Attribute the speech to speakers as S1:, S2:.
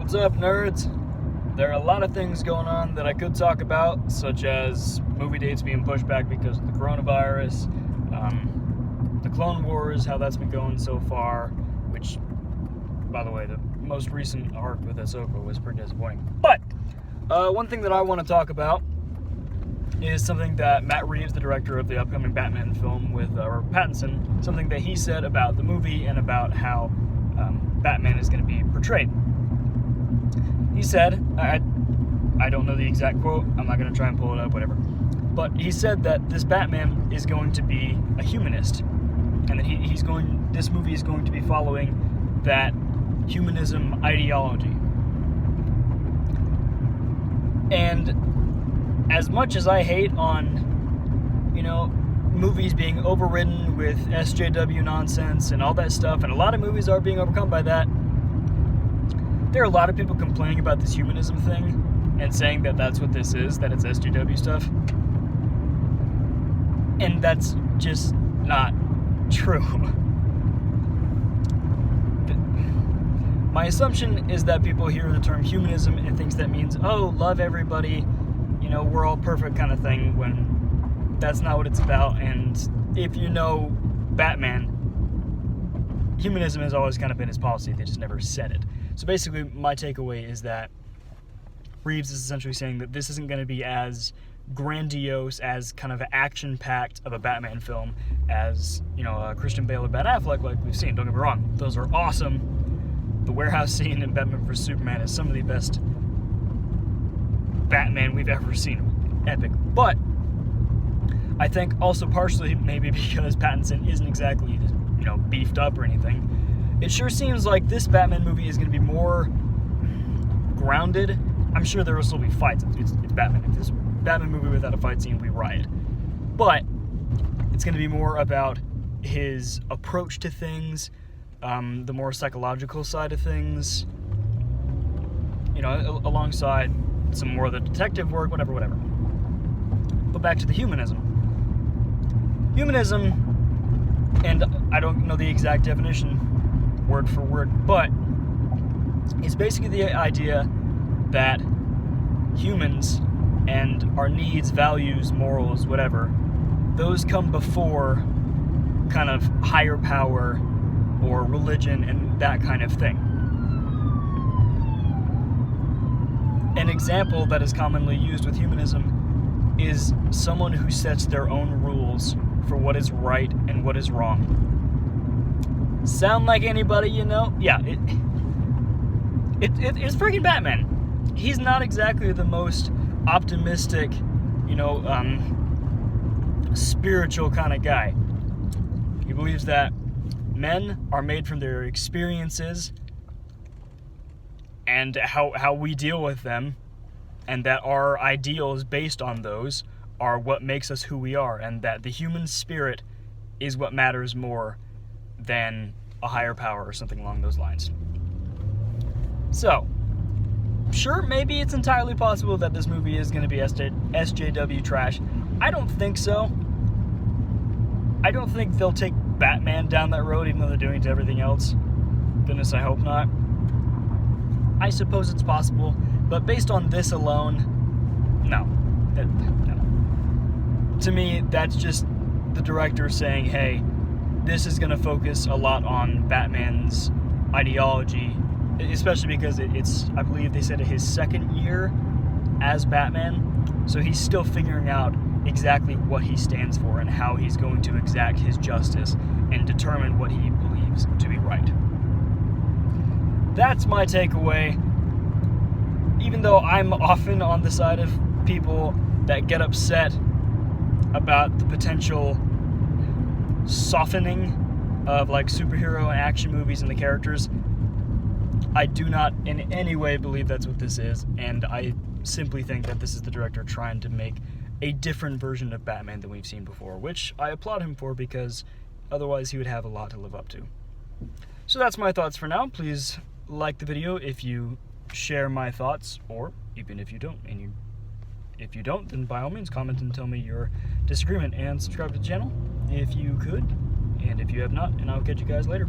S1: What's up, nerds? There are a lot of things going on that I could talk about, such as movie dates being pushed back because of the coronavirus, the Clone Wars, how that's been going so far, which, by the way, the most recent arc with Ahsoka was pretty disappointing. But one thing that I want to talk about is something that Matt Reeves, the director of the upcoming Batman film with Robert Pattinson, something that he said about the movie and about how Batman is going to be portrayed. He said, I don't know the exact quote, I'm not going to try and pull it up, whatever, but he said that this Batman is going to be a humanist, and that this movie is going to be following that humanism ideology. And as much as I hate on, movies being overridden with SJW nonsense and all that stuff, and a lot of movies are being overcome by that, there are a lot of people complaining about this humanism thing and saying that that's what this is, that it's SJW stuff. And that's just not true. My assumption is that people hear the term humanism and thinks that means, oh, love everybody, we're all perfect kind of thing, when that's not what it's about. And if you know Batman, humanism has always kind of been his policy, they just never said it. So basically, my takeaway is that Reeves is essentially saying that this isn't going to be as grandiose, as kind of action-packed of a Batman film as, Christian Bale or Ben Affleck, like we've seen. Don't get me wrong, those are awesome. The warehouse scene in Batman vs. Superman is some of the best Batman we've ever seen. Epic. But I think also partially maybe because Pattinson isn't exactly, beefed up or anything, it sure seems like this Batman movie is going to be more grounded. I'm sure there will still be fights. It's Batman. If this Batman movie without a fight scene, we riot. But it's going to be more about his approach to things, the more psychological side of things, alongside some more of the detective work, whatever. But back to the humanism. Humanism, and I don't know the exact definition, word for word, but it's basically the idea that humans and our needs, values, morals, whatever, those come before kind of higher power or religion and that kind of thing. An example that is commonly used with humanism is someone who sets their own rules for what is right and what is wrong. Sound like anybody you know? Yeah, it's freaking Batman. He's not exactly the most optimistic, spiritual kind of guy. He believes that men are made from their experiences and how we deal with them, and that our ideals based on those are what makes us who we are, and that the human spirit is what matters more than a higher power or something along those lines. So, sure, maybe it's entirely possible that this movie is going to be SJW trash. I don't think so. I don't think they'll take Batman down that road, even though they're doing it to everything else. Goodness, I hope not. I suppose it's possible, but based on this alone, no. To me, that's just the director saying, hey, this is going to focus a lot on Batman's ideology, especially because it's, I believe they said, his second year as Batman, so he's still figuring out exactly what he stands for and how he's going to exact his justice and determine what he believes to be right. That's my takeaway. Even though I'm often on the side of people that get upset about the potential softening of superhero and action movies and the characters, I do not in any way believe that's what this is, and I simply think that this is the director trying to make a different version of Batman than we've seen before, which I applaud him for, because otherwise he would have a lot to live up to. So that's my thoughts for now. Please like the video if you share my thoughts, or even if you don't. And if you don't, then by all means comment and tell me your disagreement, and subscribe to the channel if you could, and if you have not, and I'll catch you guys later.